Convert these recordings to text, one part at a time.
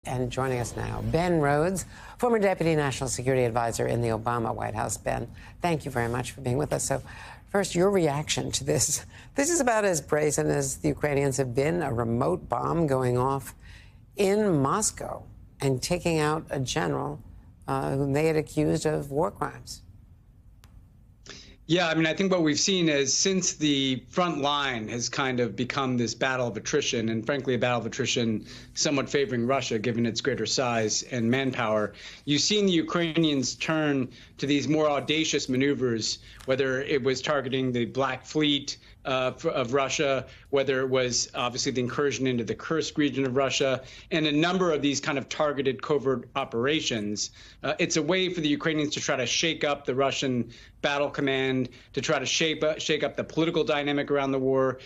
And joining us now, Ben Rhodes, former Deputy National Security Advisor in the Obama White House. Ben, thank you very much for being with us. So first, your reaction to this. This is about as brazen as the Ukrainians have been, a remote bomb going off in Moscow and taking out a general whom they had accused of war crimes. Yeah, I mean, I think what we've seen is since the front line has kind of become this battle of attrition, and frankly, a battle of attrition somewhat favoring Russia, given its greater size and manpower, you've seen the Ukrainians turn to these more audacious maneuvers, whether it was targeting the Black Fleet of Russia, whether it was obviously the incursion into the Kursk region of Russia, and a number of these kind of targeted covert operations. It's a way for the Ukrainians to try to shake up the Russian battle command, to try to shake up the political dynamic around the war.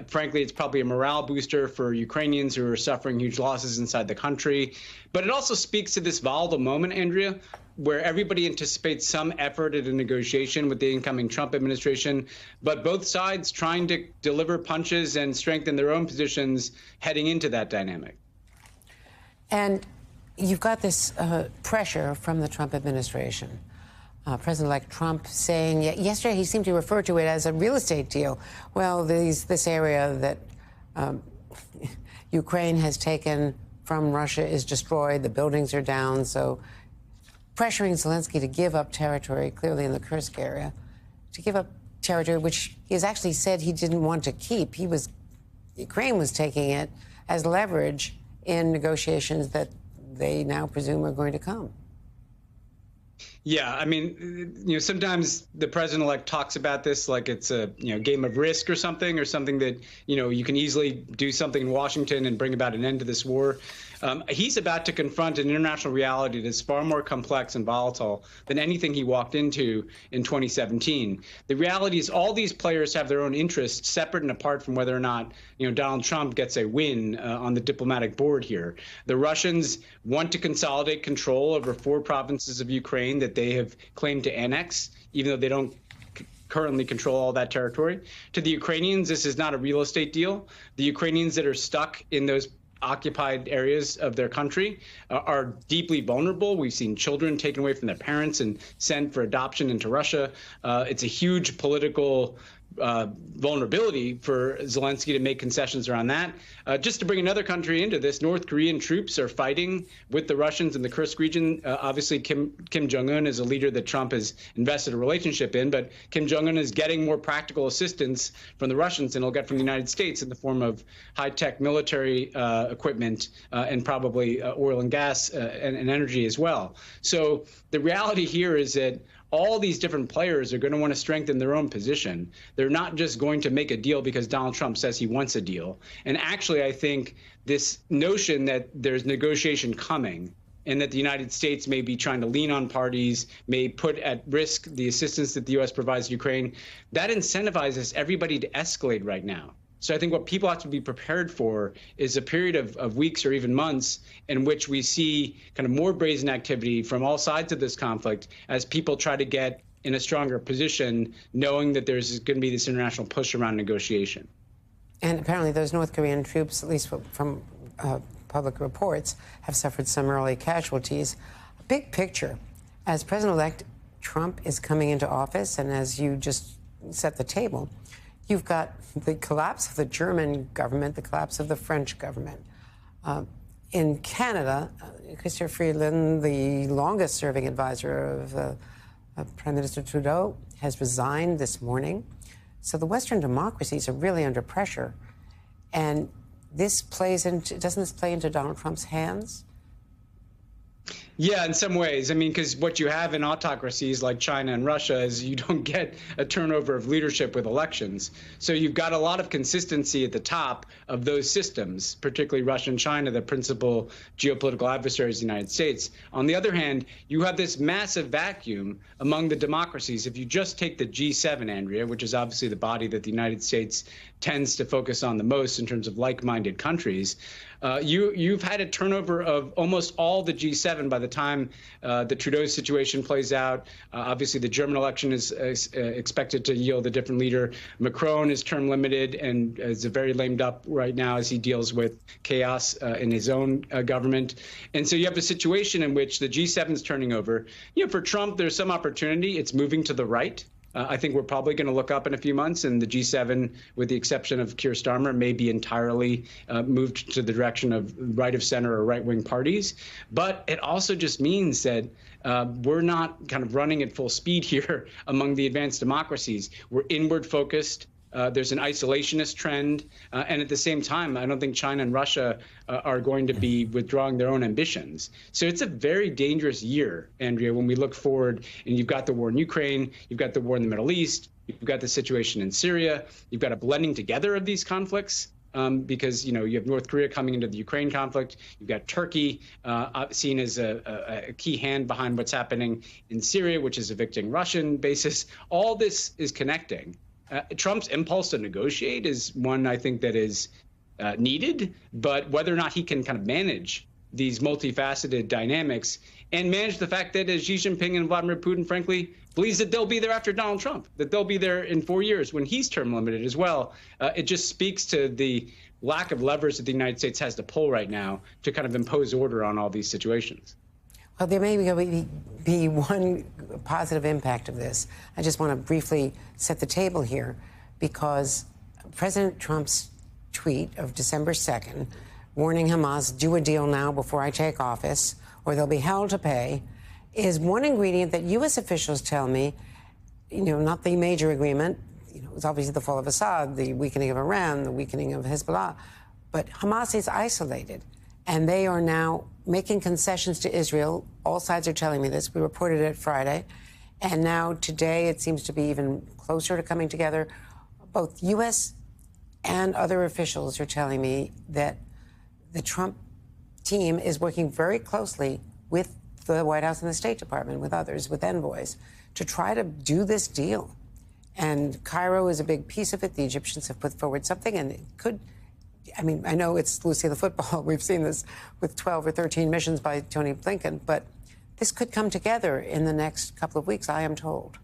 Frankly, it's probably a morale booster for Ukrainians who are suffering huge losses inside the country. But it also speaks to this volatile moment, Andrea, where everybody anticipates some effort at a negotiation with the incoming Trump administration, but both sides trying to deliver punches and strengthen their own positions heading into that dynamic. And you've got this pressure from the Trump administration. President-elect Trump saying, yesterday he seemed to refer to it as a real estate deal. Well, this area that Ukraine has taken from Russia is destroyed, the buildings are down, so pressuring Zelensky to give up territory, clearly in the Kursk area, to give up territory which he has actually said he didn't want to keep. Ukraine was taking it as leverage in negotiations that they now presume are going to come. Yeah, I mean, sometimes the president-elect talks about this like it's a, game of Risk or something that, you can easily do something in Washington and bring about an end to this war. He's about to confront an international reality that's far more complex and volatile than anything he walked into in 2017. The reality is all these players have their own interests separate and apart from whether or not, Donald Trump gets a win on the diplomatic board here. The Russians want to consolidate control over 4 provinces of Ukraine that they have claimed to annex, even though they don't currently control all that territory. To the Ukrainians, this is not a real estate deal. The Ukrainians that are stuck in those occupied areas of their country are deeply vulnerable. We've seen children taken away from their parents and sent for adoption into Russia. It's a huge political vulnerability for Zelensky to make concessions around that. Just to bring another country into this, North Korean troops are fighting with the Russians in the Kursk region. Obviously, Kim Jong-un is a leader that Trump has invested a relationship in, but Kim Jong-un is getting more practical assistance from the Russians than he'll get from the United States in the form of high-tech military equipment and probably oil and gas and energy as well. So the reality here is that all these different players are going to want to strengthen their own position. They're not just going to make a deal because Donald Trump says he wants a deal. And actually, I think this notion that there's negotiation coming and that the United States may be trying to lean on parties, may put at risk the assistance that the U.S. provides to Ukraine, that incentivizes everybody to escalate right now. So I think what people have to be prepared for is a period of weeks or even months in which we see kind of more brazen activity from all sides of this conflict as people try to get in a stronger position, knowing that there's going to be this international push around negotiation. And apparently those North Korean troops, at least from public reports, have suffered some early casualties. Big picture, as President-elect Trump is coming into office, and as you just set the table, you've got the collapse of the German government, the collapse of the French government. In Canada, Chrystia Freeland, the longest-serving advisor of Prime Minister Trudeau, has resigned this morning. So the Western democracies are really under pressure. And doesn't this play into Donald Trump's hands? Yeah, in some ways. I mean, because what you have in autocracies like China and Russia is you don't get a turnover of leadership with elections. So you've got a lot of consistency at the top of those systems, particularly Russia and China, the principal geopolitical adversaries of the United States. On the other hand, you have this massive vacuum among the democracies. If you just take the G7, Andrea, which is obviously the body that the United States tends to focus on the most in terms of like-minded countries, You've had a turnover of almost all the G7 by the time the Trudeau situation plays out. Obviously, the German election is expected to yield a different leader. Macron is term limited and is very lamed up right now as he deals with chaos in his own government. And so you have a situation in which the G7 is turning over. For Trump, there's some opportunity. It's moving to the right. I think we're probably going to look up in a few months, and the G7, with the exception of Keir Starmer, may be entirely moved to the direction of right of center or right wing parties. But it also just means that we're not kind of running at full speed here among the advanced democracies. We're inward focused. There's an isolationist trend. And at the same time, I don't think China and Russia are going to be withdrawing their own ambitions. So it's a very dangerous year, Andrea, when we look forward and you've got the war in Ukraine, you've got the war in the Middle East, you've got the situation in Syria, you've got a blending together of these conflicts. Because, you have North Korea coming into the Ukraine conflict. You've got Turkey seen as a key hand behind what's happening in Syria, which is evicting Russian bases. All this is connecting. Trump's impulse to negotiate is one I think that is needed, but whether or not he can kind of manage these multifaceted dynamics and manage the fact that Xi Jinping and Vladimir Putin, frankly, believes that they'll be there after Donald Trump, that they'll be there in 4 years when he's term limited as well. It just speaks to the lack of levers that the United States has to pull right now to kind of impose order on all these situations. Well, there may be one positive impact of this. I just want to briefly set the table here because President Trump's tweet of December 2nd, warning Hamas, do a deal now before I take office or they'll be hell to pay, is one ingredient that U.S. officials tell me, not the major agreement. It was obviously the fall of Assad, the weakening of Iran, the weakening of Hezbollah, but Hamas is isolated. And they are now making concessions to Israel. All sides are telling me this. We reported it Friday. And now today it seems to be even closer to coming together. Both U.S. and other officials are telling me that the Trump team is working very closely with the White House and the State Department, with others, with envoys, to try to do this deal. And Cairo is a big piece of it. The Egyptians have put forward something, and it could... I know it's Lucy the football. We've seen this with 12 or 13 missions by Tony Blinken, but this could come together in the next couple of weeks, I am told.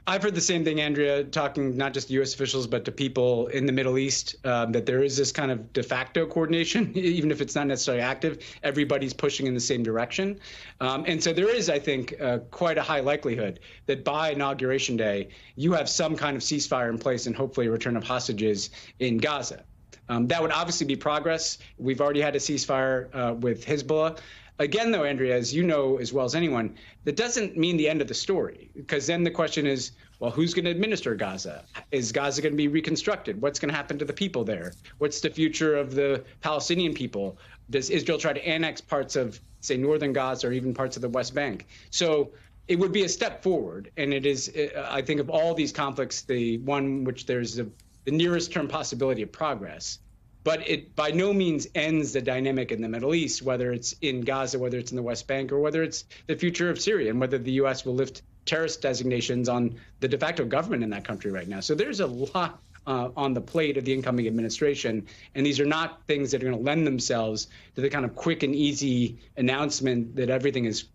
I've heard the same thing, Andrea, talking not just to U.S. officials, but to people in the Middle East, that there is this kind of de facto coordination, even if it's not necessarily active. Everybody's pushing in the same direction. And so there is, I think, quite a high likelihood that by Inauguration Day, you have some kind of ceasefire in place and hopefully a return of hostages in Gaza. That would obviously be progress. We've already had a ceasefire with Hezbollah. Again, though, Andrea, as you know as well as anyone, that doesn't mean the end of the story, because then the question is, well, who's going to administer Gaza? Is Gaza going to be reconstructed? What's going to happen to the people there? What's the future of the Palestinian people? Does Israel try to annex parts of, say, northern Gaza or even parts of the West Bank? So it would be a step forward. And it is, I think, of all these conflicts, the one which there's the nearest term possibility of progress. But it by no means ends the dynamic in the Middle East, whether it's in Gaza, whether it's in the West Bank, or whether it's the future of Syria, and whether the U.S. will lift terrorist designations on the de facto government in that country right now. So there's a lot on the plate of the incoming administration, and these are not things that are going to lend themselves to the kind of quick and easy announcement that everything is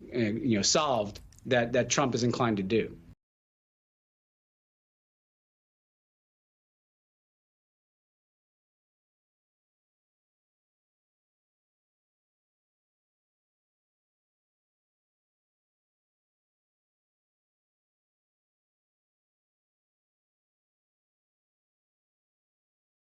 solved that Trump is inclined to do.